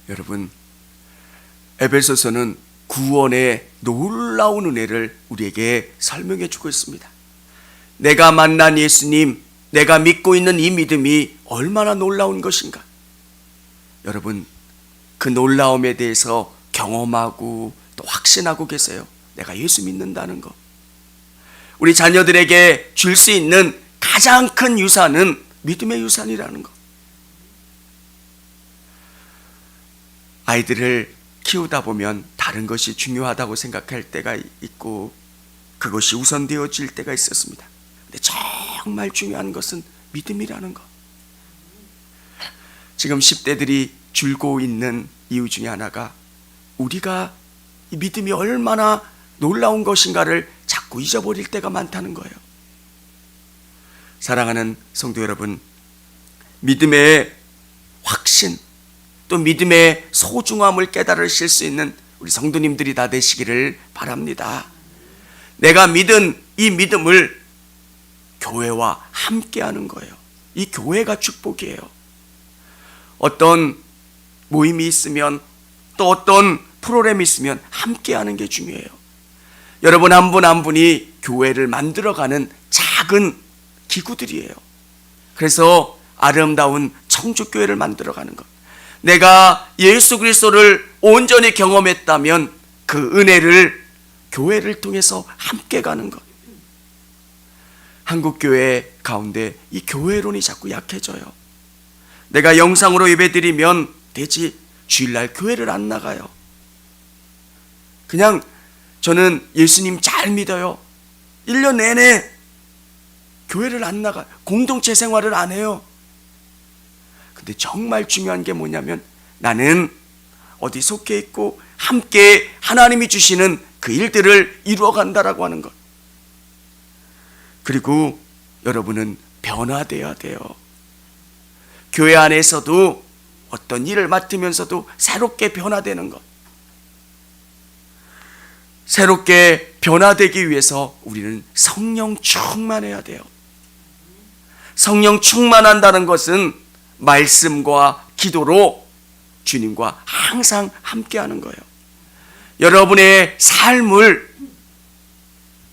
여러분, 에베소서는 구원의 놀라운 은혜를 우리에게 설명해 주고 있습니다. 내가 만난 예수님, 내가 믿고 있는 이 믿음이 얼마나 놀라운 것인가. 여러분, 그 놀라움에 대해서 경험하고 또 확신하고 계세요. 내가 예수 믿는다는 것. 우리 자녀들에게 줄 수 있는 가장 큰 유산은 믿음의 유산이라는 것. 아이들을 키우다 보면 다른 것이 중요하다고 생각할 때가 있고 그것이 우선되어질 때가 있었습니다. 근데 정말 중요한 것은 믿음이라는 것. 지금 10대들이 줄고 있는 이유 중에 하나가 우리가 이 믿음이 얼마나 놀라운 것인가를 자꾸 잊어버릴 때가 많다는 거예요. 사랑하는 성도 여러분, 믿음의 확신, 또 믿음의 소중함을 깨달으실 수 있는 우리 성도님들이 다 되시기를 바랍니다. 내가 믿은 이 믿음을 교회와 함께하는 거예요. 이 교회가 축복이에요. 어떤 모임이 있으면 또 어떤 프로그램이 있으면 함께하는 게 중요해요. 여러분 한 분 한 분이 교회를 만들어가는 작은 기구들이에요. 그래서 아름다운 청주교회를 만들어가는 것. 내가 예수 그리스도를 온전히 경험했다면 그 은혜를 교회를 통해서 함께 가는 것. 한국교회 가운데 이 교회론이 자꾸 약해져요. 내가 영상으로 예배드리면 되지 주일날 교회를 안 나가요. 그냥 저는 예수님 잘 믿어요. 1년 내내 교회를 안 나가요. 공동체 생활을 안 해요. 근데 정말 중요한 게 뭐냐면 나는 어디 속해 있고 함께 하나님이 주시는 그 일들을 이루어간다라고 하는 것. 그리고 여러분은 변화되어야 돼요. 교회 안에서도 어떤 일을 맡으면서도 새롭게 변화되는 것. 새롭게 변화되기 위해서 우리는 성령 충만해야 돼요. 성령 충만한다는 것은 말씀과 기도로 주님과 항상 함께하는 거예요. 여러분의 삶을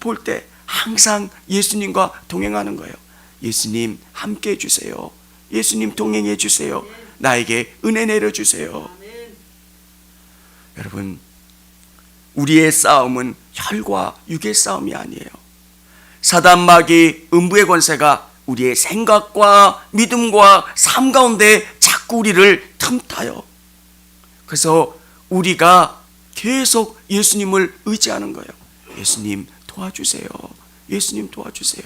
볼 때 항상 예수님과 동행하는 거예요. 예수님 함께해 주세요. 예수님 동행해 주세요. 나에게 은혜 내려주세요. 여러분, 우리의 싸움은 혈과 육의 싸움이 아니에요. 사단 마귀 음부의 권세가 우리의 생각과 믿음과 삶 가운데 자꾸 우리를 틈타요. 그래서 우리가 계속 예수님을 의지하는 거예요. 예수님 도와주세요. 예수님 도와주세요.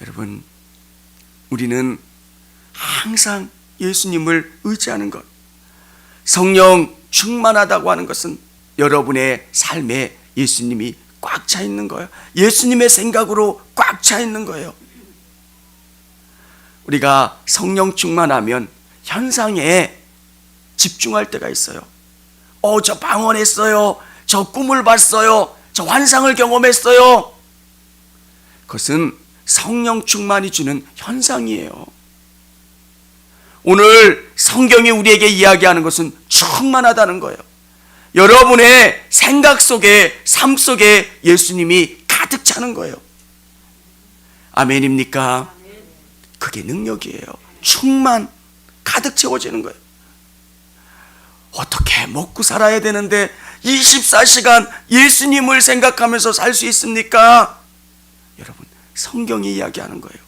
여러분, 우리는 항상 예수님을 의지하는 것. 성령 충만하다고 하는 것은 여러분의 삶에 예수님이 꽉 차 있는 거예요. 예수님의 생각으로 꽉 차 있는 거예요. 우리가 성령 충만하면 현상에 집중할 때가 있어요. 저 방언했어요. 저 꿈을 봤어요. 저 환상을 경험했어요. 그것은 성령 충만이 주는 현상이에요. 오늘 성경이 우리에게 이야기하는 것은 충만하다는 거예요. 여러분의 생각 속에, 삶 속에 예수님이 가득 차는 거예요. 아멘입니까? 그게 능력이에요. 충만, 가득 채워지는 거예요. 어떻게 먹고 살아야 되는데 24시간 예수님을 생각하면서 살 수 있습니까? 여러분, 성경이 이야기하는 거예요.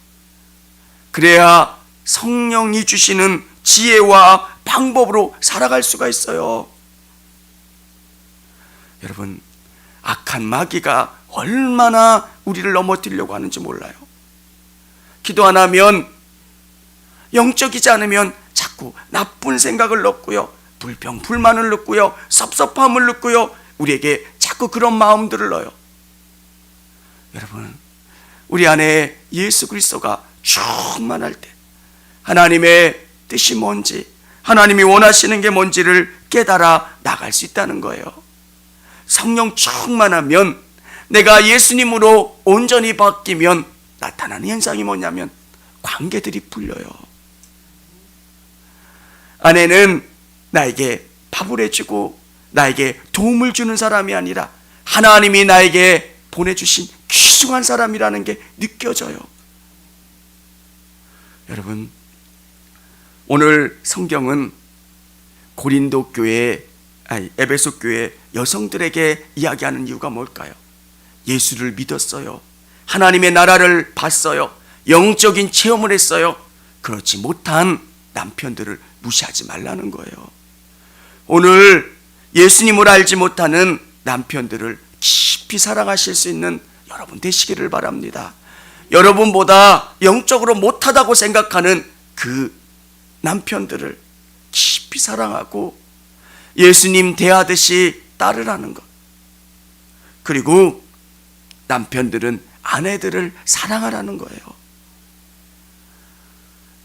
그래야 성령이 주시는 지혜와 방법으로 살아갈 수가 있어요. 여러분, 악한 마귀가 얼마나 우리를 넘어뜨리려고 하는지 몰라요. 기도 안 하면, 영적이지 않으면 자꾸 나쁜 생각을 넣고요, 불평, 불만을 넣고요, 섭섭함을 넣고요, 우리에게 자꾸 그런 마음들을 넣어요. 여러분, 우리 안에 예수 그리스도가 충만할 때 하나님의 뜻이 뭔지, 하나님이 원하시는 게 뭔지를 깨달아 나갈 수 있다는 거예요. 성령 충만하면, 내가 예수님으로 온전히 바뀌면 나타나는 현상이 뭐냐면 관계들이 풀려요. 아내는 나에게 밥을 해주고 나에게 도움을 주는 사람이 아니라 하나님이 나에게 보내주신 귀중한 사람이라는 게 느껴져요. 여러분, 오늘 성경은 고린도 교회, 에베소 교회 여성들에게 이야기하는 이유가 뭘까요? 예수를 믿었어요. 하나님의 나라를 봤어요. 영적인 체험을 했어요. 그렇지 못한 남편들을 무시하지 말라는 거예요. 오늘 예수님을 알지 못하는 남편들을 깊이 사랑하실 수 있는 여러분 되시기를 바랍니다. 여러분보다 영적으로 못하다고 생각하는 그 남편들을 깊이 사랑하고 예수님 대하듯이 따르라는 것. 그리고 남편들은 아내들을 사랑하라는 거예요.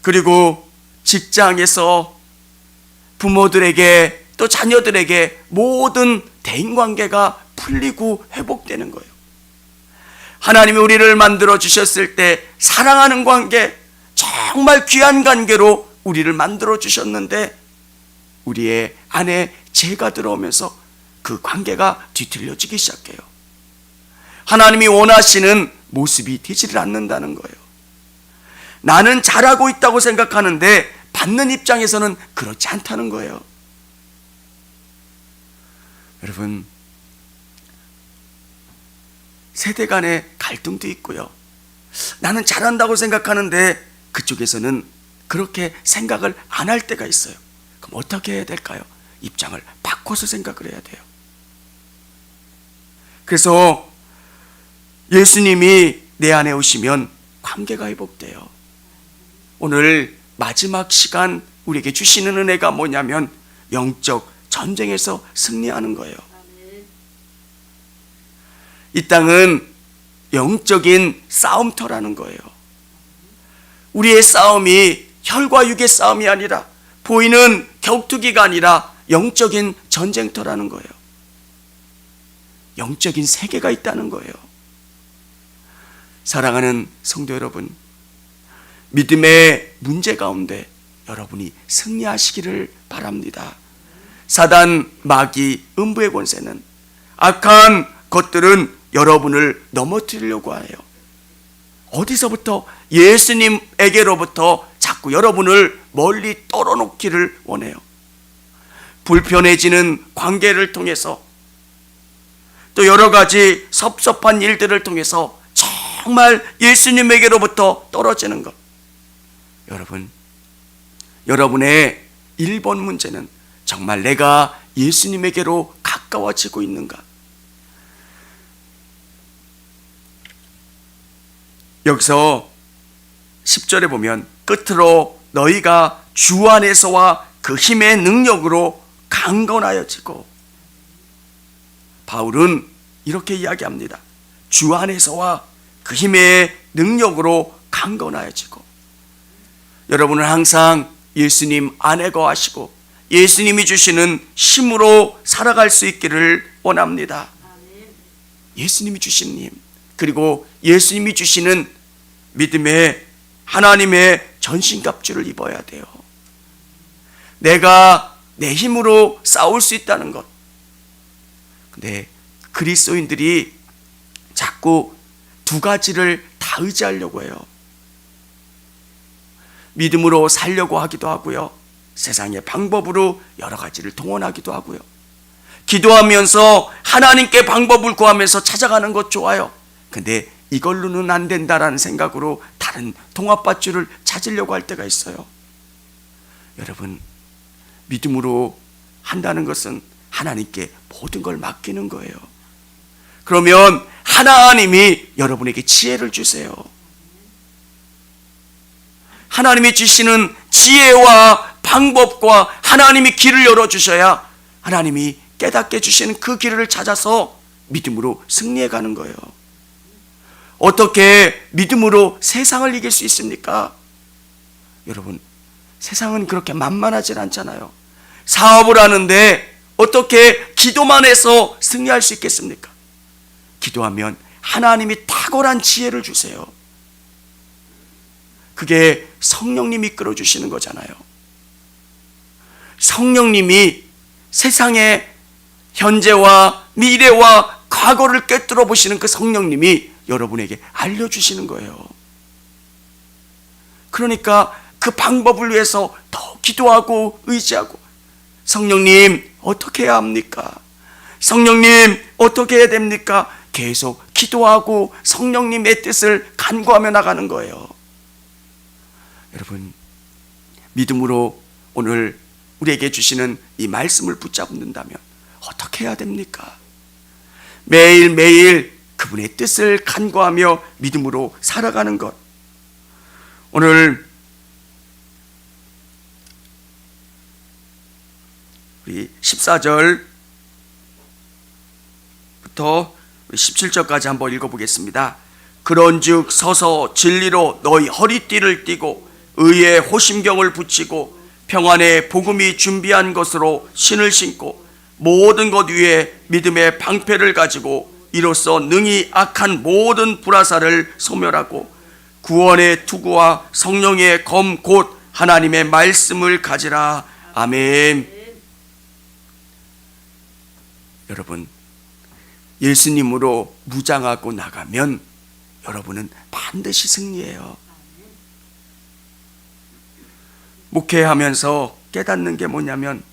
그리고 직장에서 부모들에게 또 자녀들에게 모든 대인관계가 풀리고 회복되는 거예요. 하나님이 우리를 만들어 주셨을 때 사랑하는 관계, 정말 귀한 관계로 우리를 만들어 주셨는데 우리의 안에 죄가 들어오면서 그 관계가 뒤틀려지기 시작해요. 하나님이 원하시는 모습이 되지를 않는다는 거예요. 나는 잘하고 있다고 생각하는데 받는 입장에서는 그렇지 않다는 거예요. 여러분, 세대 간의 갈등도 있고요. 나는 잘한다고 생각하는데 그쪽에서는 그렇게 생각을 안 할 때가 있어요. 그럼 어떻게 해야 될까요? 입장을 바꿔서 생각을 해야 돼요. 그래서 예수님이 내 안에 오시면 관계가 회복돼요. 오늘 마지막 시간 우리에게 주시는 은혜가 뭐냐면 영적 전쟁에서 승리하는 거예요. 이 땅은 영적인 싸움터라는 거예요. 우리의 싸움이 혈과 육의 싸움이 아니라 보이는 격투기가 아니라 영적인 전쟁터라는 거예요. 영적인 세계가 있다는 거예요. 사랑하는 성도 여러분, 믿음의 문제 가운데 여러분이 승리하시기를 바랍니다. 사단, 마귀, 음부의 권세는, 악한 것들은 여러분을 넘어뜨리려고 해요. 어디서부터? 예수님에게로부터 자꾸 여러분을 멀리 떨어놓기를 원해요. 불편해지는 관계를 통해서 또 여러 가지 섭섭한 일들을 통해서 정말 예수님에게로부터 떨어지는 것. 여러분, 여러분의 1번 문제는 정말 내가 예수님에게로 가까워지고 있는가? 여기서 10절에 보면 끝으로 너희가 주 안에서와 그 힘의 능력으로 강건하여지고, 바울은 이렇게 이야기합니다. 주 안에서와 그 힘의 능력으로 강건하여지고, 여러분은 항상 예수님 안에 거하시고 예수님이 주시는 힘으로 살아갈 수 있기를 원합니다. 예수님이 주시는 힘, 그리고 예수님이 주시는 믿음의 하나님의 전신갑주를 입어야 돼요. 내가 내 힘으로 싸울 수 있다는 것. 근데 그리스도인들이 자꾸 두 가지를 다 의지하려고 해요. 믿음으로 살려고 하기도 하고요, 세상의 방법으로 여러 가지를 동원하기도 하고요, 기도하면서 하나님께 방법을 구하면서 찾아가는 것 좋아요. 근데 이걸로는 안 된다라는 생각으로 다른 통합밧줄을 찾으려고 할 때가 있어요. 여러분, 믿음으로 한다는 것은 하나님께 모든 걸 맡기는 거예요. 그러면 하나님이 여러분에게 지혜를 주세요. 하나님이 주시는 지혜와 방법과 하나님이 길을 열어주셔야 하나님이 깨닫게 주시는 그 길을 찾아서 믿음으로 승리해 가는 거예요. 어떻게 믿음으로 세상을 이길 수 있습니까? 여러분, 세상은 그렇게 만만하진 않잖아요. 사업을 하는데 어떻게 기도만 해서 승리할 수 있겠습니까? 기도하면 하나님이 탁월한 지혜를 주세요. 그게 성령님이 이끌어 주시는 거잖아요. 성령님이 세상의 현재와 미래와 과거를 꿰뚫어 보시는 그 성령님이 여러분에게 알려주시는 거예요. 그러니까 그 방법을 위해서 더 기도하고 의지하고, 성령님 어떻게 해야 합니까? 성령님 어떻게 해야 됩니까? 계속 기도하고 성령님의 뜻을 간구하며 나가는 거예요. 여러분, 믿음으로 오늘 우리에게 주시는 이 말씀을 붙잡는다면 어떻게 해야 됩니까? 매일매일 그분의 뜻을 간구하며 믿음으로 살아가는 것. 오늘 우리 14절부터 17절까지 한번 읽어보겠습니다. 그런즉 서서 진리로 너희 허리띠를 띠고 의의 호심경을 붙이고 평안의 복음이 준비한 것으로 신을 신고 모든 것 위에 믿음의 방패를 가지고 이로써 능히 악한 모든 불화살을 소멸하고 구원의 투구와 성령의 검 곧 하나님의 말씀을 가지라. 아멘. 여러분, 예수님으로 무장하고 나가면 여러분은 반드시 승리해요. 목회하면서 깨닫는 게 뭐냐면,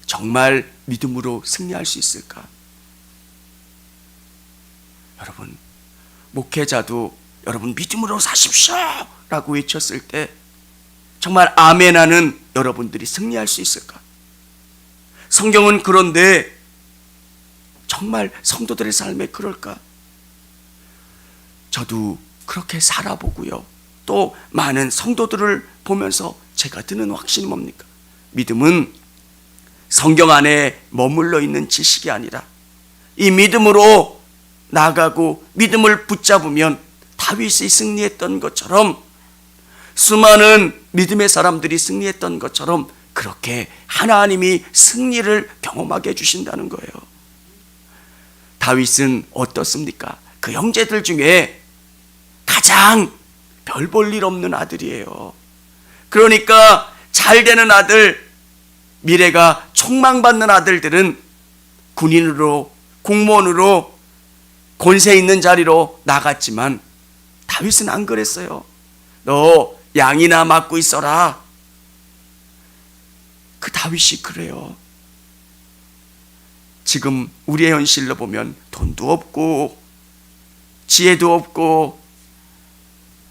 정말 믿음으로 승리할 수 있을까? 여러분, 목회자도 여러분 믿음으로 사십시오 라고 외쳤을 때 정말 아멘하는 여러분들이 승리할 수 있을까? 성경은 그런데 정말 성도들의 삶에 그럴까? 저도 그렇게 살아보고요, 또 많은 성도들을 보면서 제가 드는 확신이 뭡니까? 믿음은 성경 안에 머물러 있는 지식이 아니라 이 믿음으로 나가고 믿음을 붙잡으면 다윗이 승리했던 것처럼, 수많은 믿음의 사람들이 승리했던 것처럼 그렇게 하나님이 승리를 경험하게 해주신다는 거예요. 다윗은 어떻습니까? 그 형제들 중에 가장 별 볼 일 없는 아들이에요. 그러니까 잘 되는 아들, 미래가 촉망받는 아들들은 군인으로, 공무원으로 권세 있는 자리로 나갔지만 다윗은 안 그랬어요. 너 양이나 맡고 있어라. 그 다윗이 그래요. 지금 우리의 현실로 보면 돈도 없고 지혜도 없고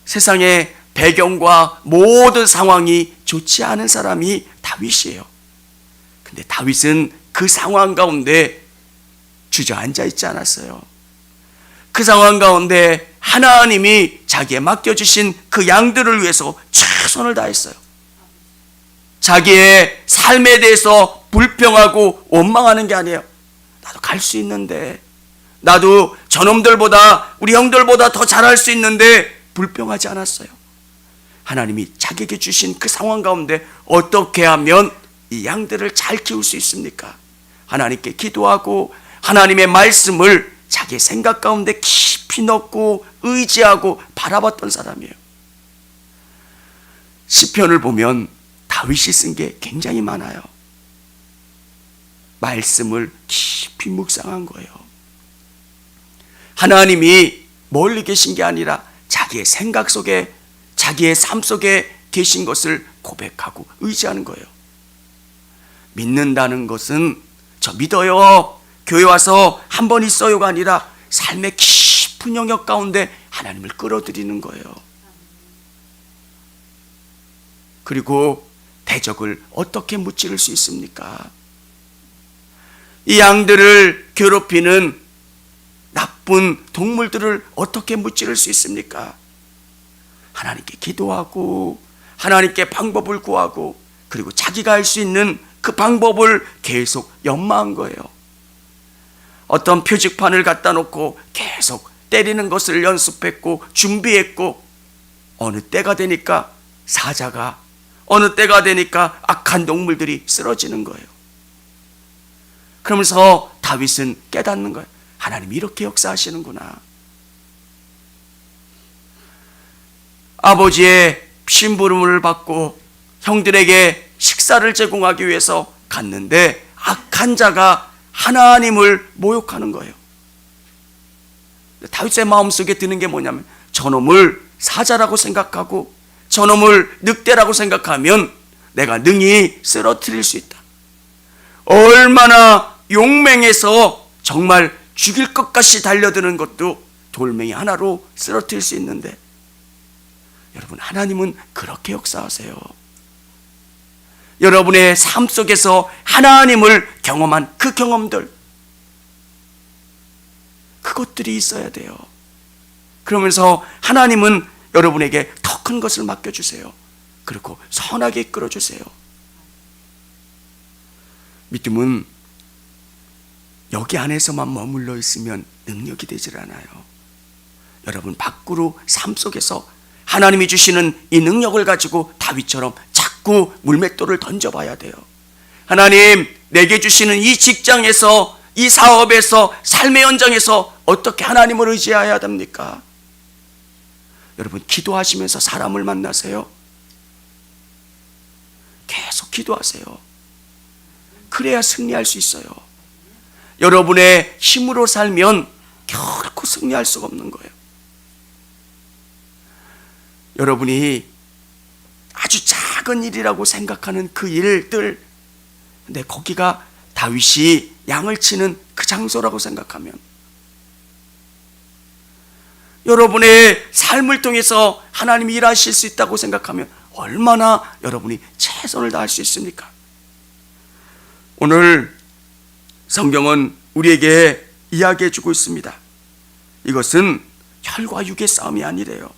세상의 배경과 모든 상황이 좋지 않은 사람이 다윗이에요. 근데 다윗은 그 상황 가운데 주저앉아 있지 않았어요. 그 상황 가운데 하나님이 자기에 맡겨주신 그 양들을 위해서 최선을 다했어요. 자기의 삶에 대해서 불평하고 원망하는 게 아니에요. 나도 갈 수 있는데, 나도 저놈들보다, 우리 형들보다 더 잘할 수 있는데, 불평하지 않았어요. 하나님이 자기에게 주신 그 상황 가운데 어떻게 하면 이 양들을 잘 키울 수 있습니까? 하나님께 기도하고 하나님의 말씀을 자기의 생각 가운데 깊이 넣고 의지하고 바라봤던 사람이에요. 시편을 보면 다윗이 쓴 게 굉장히 많아요. 말씀을 깊이 묵상한 거예요. 하나님이 멀리 계신 게 아니라 자기의 생각 속에, 자기의 삶 속에 계신 것을 고백하고 의지하는 거예요. 믿는다는 것은 저 믿어요, 교회 와서 한 번 있어요가 아니라 삶의 깊은 영역 가운데 하나님을 끌어들이는 거예요. 그리고 대적을 어떻게 무찌를 수 있습니까? 이 양들을 괴롭히는 나쁜 동물들을 어떻게 무찌를 수 있습니까? 하나님께 기도하고 하나님께 방법을 구하고, 그리고 자기가 할 수 있는 그 방법을 계속 연마한 거예요. 어떤 표지판을 갖다 놓고 계속 때리는 것을 연습했고 준비했고, 어느 때가 되니까 사자가, 어느 때가 되니까 악한 동물들이 쓰러지는 거예요. 그러면서 다윗은 깨닫는 거예요. 하나님이 이렇게 역사하시는구나. 아버지의 심부름을 받고 형들에게 식사를 제공하기 위해서 갔는데 악한 자가 하나님을 모욕하는 거예요. 다윗의 마음속에 드는 게 뭐냐면 저놈을 사자라고 생각하고 저놈을 늑대라고 생각하면 내가 능히 쓰러뜨릴 수 있다. 얼마나 용맹해서 정말 죽일 것 같이 달려드는 것도 돌멩이 하나로 쓰러뜨릴 수 있는데, 여러분, 하나님은 그렇게 역사하세요. 여러분의 삶 속에서 하나님을 경험한 그 경험들, 그것들이 있어야 돼요. 그러면서 하나님은 여러분에게 더 큰 것을 맡겨주세요. 그리고 선하게 이끌어주세요. 믿음은 여기 안에서만 머물러 있으면 능력이 되질 않아요. 여러분, 밖으로 삶 속에서 하나님이 주시는 이 능력을 가지고 다윗처럼 자꾸 물맷돌을 던져봐야 돼요. 하나님, 내게 주시는 이 직장에서, 이 사업에서, 삶의 현장에서 어떻게 하나님을 의지해야 됩니까? 여러분, 기도하시면서 사람을 만나세요. 계속 기도하세요. 그래야 승리할 수 있어요. 여러분의 힘으로 살면 결코 승리할 수가 없는 거예요. 여러분이 아주 작은 일이라고 생각하는 그 일들, 근데 거기가 다윗이 양을 치는 그 장소라고 생각하면, 여러분의 삶을 통해서 하나님이 일하실 수 있다고 생각하면 얼마나 여러분이 최선을 다할 수 있습니까? 오늘 성경은 우리에게 이야기해 주고 있습니다. 이것은 혈과 육의 싸움이 아니래요.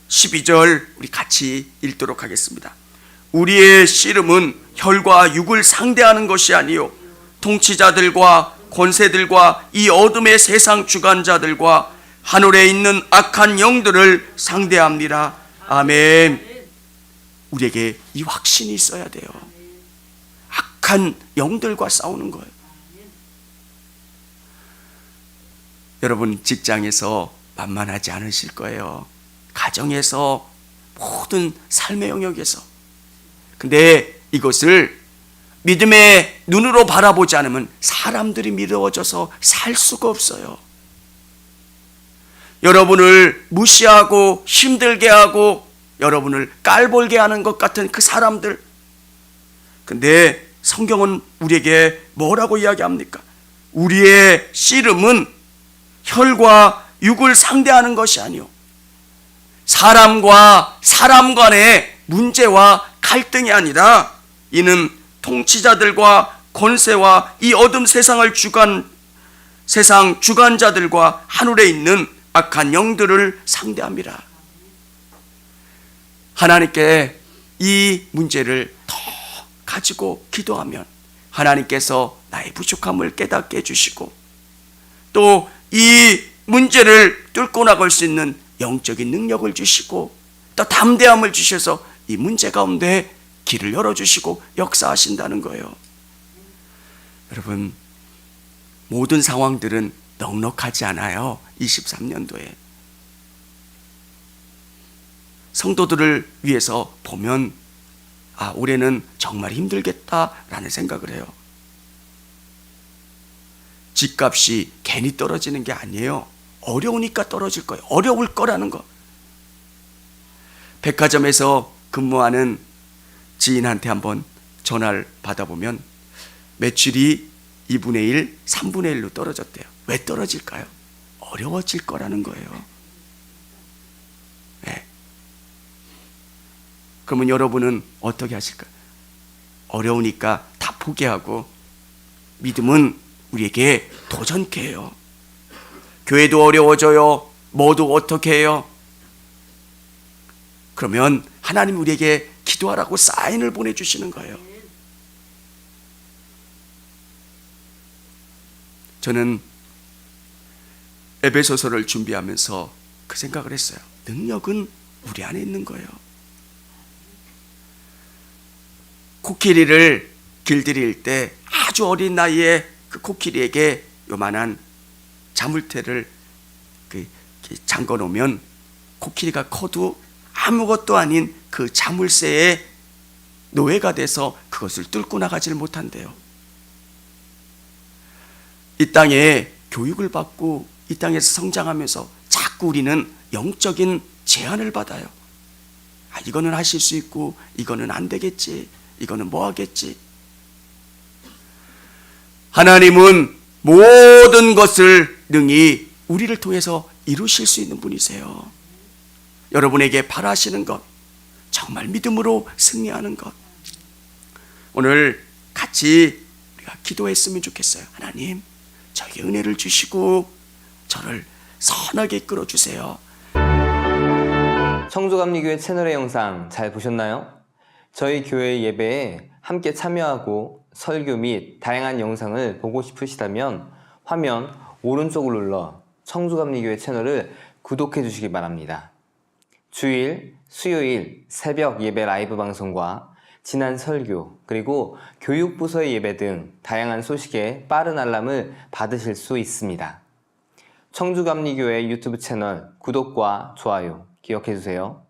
12절 우리 같이 읽도록 하겠습니다. 우리의 씨름은 혈과 육을 상대하는 것이 아니요 통치자들과 권세들과 이 어둠의 세상 주관자들과 하늘에 있는 악한 영들을 상대합니다. 아멘. 우리에게 이 확신이 있어야 돼요. 악한 영들과 싸우는 거예요. 여러분, 직장에서 만만하지 않으실 거예요. 가정에서, 모든 삶의 영역에서. 근데 이것을 믿음의 눈으로 바라보지 않으면 사람들이 미워져서 살 수가 없어요. 여러분을 무시하고 힘들게 하고 여러분을 깔보게 하는 것 같은 그 사람들, 근데 성경은 우리에게 뭐라고 이야기합니까? 우리의 씨름은 혈과 육을 상대하는 것이 아니요 사람과 사람 간의 문제와 갈등이 아니라 이는 통치자들과 권세와 이 어둠 세상 주관자들과 하늘에 있는 악한 영들을 상대합니다. 하나님께 이 문제를 더 가지고 기도하면 하나님께서 나의 부족함을 깨닫게 해주시고 또 이 문제를 뚫고 나갈 수 있는 영적인 능력을 주시고 또 담대함을 주셔서 이 문제 가운데 길을 열어주시고 역사하신다는 거예요. 여러분, 모든 상황들은 넉넉하지 않아요. 23년도에 성도들을 위해서 보면 올해는 정말 힘들겠다라는 생각을 해요. 집값이 괜히 떨어지는 게 아니에요. 어려우니까 떨어질 거예요. 어려울 거라는 거. 백화점에서 근무하는 지인한테 한번 전화를 받아보면 매출이 2분의 1, 3분의 1로 떨어졌대요. 왜 떨어질까요? 어려워질 거라는 거예요. 네. 그러면 여러분은 어떻게 하실까요? 어려우니까 다 포기하고 믿음은 우리에게 도전케 해요. 교회도 어려워져요. 뭐도 어떻게 해요? 그러면 하나님 우리에게 기도하라고 사인을 보내주시는 거예요. 저는 에베소서를 준비하면서 그 생각을 했어요. 능력은 우리 안에 있는 거예요. 코끼리를 길들일 때 아주 어린 나이에 그 코끼리에게 요만한 자물쇠를 잠궈 놓으면 코끼리가 커도 아무것도 아닌 그 자물쇠에 노예가 돼서 그것을 뚫고 나가질 못한대요. 이 땅에 교육을 받고 이 땅에서 성장하면서 자꾸 우리는 영적인 제한을 받아요. 이거는 하실 수 있고 이거는 안 되겠지, 이거는 뭐 하겠지. 하나님은 모든 것을 능히 우리를 통해서 이루실 수 있는 분이세요. 여러분에게 바라시는 것, 정말 믿음으로 승리하는 것, 오늘 같이 우리가 기도했으면 좋겠어요. 하나님, 저에게 은혜를 주시고 저를 선하게 이끌어 주세요. 청주감리교회 채널의 영상 잘 보셨나요? 저희 교회 예배에 함께 참여하고 설교 및 다양한 영상을 보고 싶으시다면 화면 오른쪽을 눌러 청주감리교회 채널을 구독해 주시기 바랍니다. 주일, 수요일 새벽 예배 라이브 방송과 지난 설교, 그리고 교육부서의 예배 등 다양한 소식에 빠른 알람을 받으실 수 있습니다. 청주감리교회 유튜브 채널 구독과 좋아요 기억해 주세요.